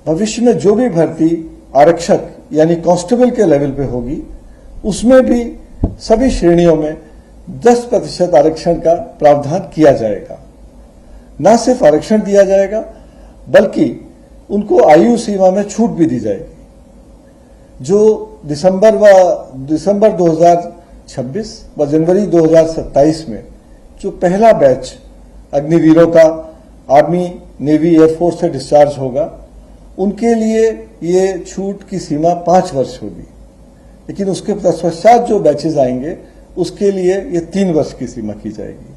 भविष्य में जो भी भर्ती आरक्षक यानी कांस्टेबल के लेवल पे होगी, उसमें भी सभी श्रेणियों में 10% आरक्षण का प्रावधान किया जाएगा। न सिर्फ आरक्षण दिया जाएगा, बल्कि उनको आयु सीमा में छूट भी दी जाएगी। जो दिसंबर 2026 व जनवरी 2027 में जो पहला बैच अग्निवीरों का आर्मी, नेवी, एयरफोर्स से डिस्चार्ज होगा, उनके लिए ये छूट की सीमा 5 वर्ष होगी। लेकिन उसके पश्चात जो बैचेज आएंगे, उसके लिए ये 3 वर्ष की सीमा की जाएगी।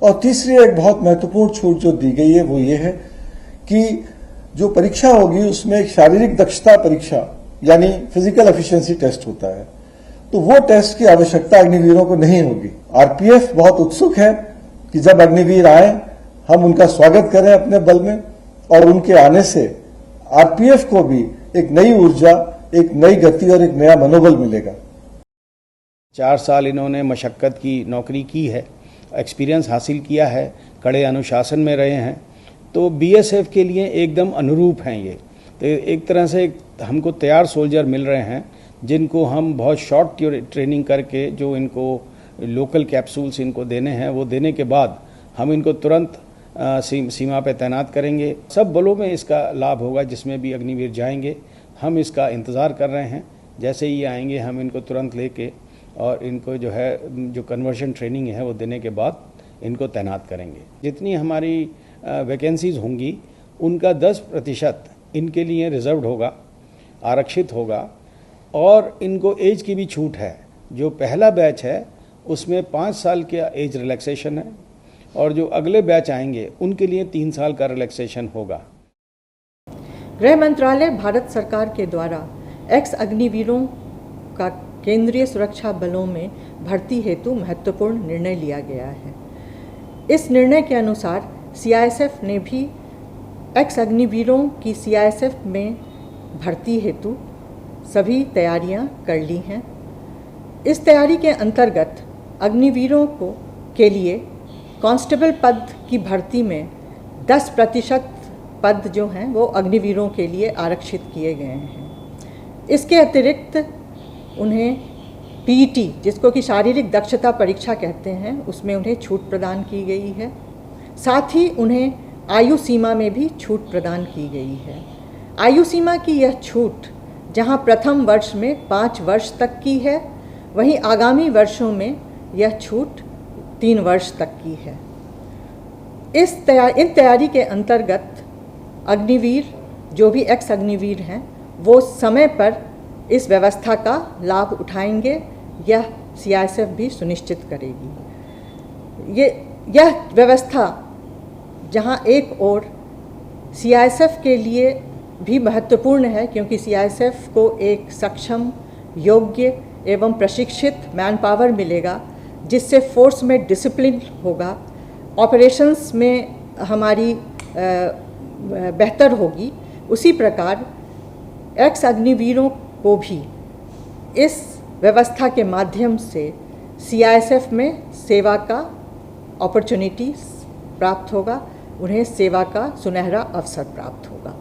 और तीसरी एक बहुत महत्वपूर्ण छूट जो दी गई है वो ये है कि जो परीक्षा होगी उसमें एक शारीरिक दक्षता परीक्षा यानी फिजिकल एफिशिएंसी टेस्ट होता है, तो वो टेस्ट की आवश्यकता अग्निवीरों को नहीं होगी। आरपीएफ बहुत उत्सुक है कि जब अग्निवीर आए हम उनका स्वागत करें अपने बल में, और उनके आने से आरपीएफ को भी एक नई ऊर्जा, एक नई गति और एक नया मनोबल मिलेगा। 4 साल इन्होंने मशक्कत की नौकरी की है, एक्सपीरियंस हासिल किया है, कड़े अनुशासन में रहे हैं, तो बीएसएफ के लिए एकदम अनुरूप हैं ये। तो एक तरह से हमको तैयार सोल्जर मिल रहे हैं, जिनको हम बहुत शॉर्ट ट्रेनिंग करके जो इनको लोकल कैप्सूल्स इनको देने हैं, वो देने के बाद हम इनको तुरंत सीमा पे तैनात करेंगे। सब बलों में इसका लाभ होगा, जिसमें भी अग्निवीर जाएंगे। हम इसका इंतज़ार कर रहे हैं, जैसे ही आएंगे हम इनको तुरंत लेके और इनको जो कन्वर्शन ट्रेनिंग है वो देने के बाद इनको तैनात करेंगे। जितनी हमारी वैकेंसीज होंगी, उनका 10% इनके लिए रिजर्व्ड होगा, आरक्षित होगा, और इनको एज की भी छूट है। जो पहला बैच है उसमें 5 साल का एज रिलैक्सेशन है, और जो अगले बैच आएंगे उनके लिए 3 साल का रिलैक्सेशन होगा। गृह मंत्रालय भारत सरकार के द्वारा एक्स अग्निवीरों का केंद्रीय सुरक्षा बलों में भर्ती हेतु महत्वपूर्ण निर्णय लिया गया है। इस निर्णय के अनुसार सीआईएसएफ ने भी एक्स अग्निवीरों की सीआईएसएफ में भर्ती हेतु सभी तैयारियां कर ली हैं। इस तैयारी के अंतर्गत अग्निवीरों के लिए कांस्टेबल पद की भर्ती में 10% पद जो हैं वो अग्निवीरों के लिए आरक्षित किए गए हैं। इसके अतिरिक्त उन्हें पीईटी, जिसको कि शारीरिक दक्षता परीक्षा कहते हैं, उसमें उन्हें छूट प्रदान की गई है। साथ ही उन्हें आयु सीमा में भी छूट प्रदान की गई है। आयु सीमा की यह छूट जहां प्रथम वर्ष में 5 वर्ष तक की है, वहीं आगामी वर्षों में यह छूट 3 वर्ष तक की है। इन तैयारी के अंतर्गत अग्निवीर, जो भी एक्स अग्निवीर हैं, वो समय पर इस व्यवस्था का लाभ उठाएंगे, यह सीआईएसएफ भी सुनिश्चित करेगी। यह व्यवस्था जहां एक ओर सीआईएसएफ के लिए भी महत्वपूर्ण है, क्योंकि सीआईएसएफ को एक सक्षम, योग्य एवं प्रशिक्षित मैन पावर मिलेगा, जिससे फोर्स में डिसिप्लिन होगा, ऑपरेशंस में हमारी बेहतर होगी। उसी प्रकार एक्स अग्निवीरों को भी इस व्यवस्था के माध्यम से सीआईएसएफ में सेवा का अपॉर्चुनिटी प्राप्त होगा, उन्हें सेवा का सुनहरा अवसर प्राप्त होगा।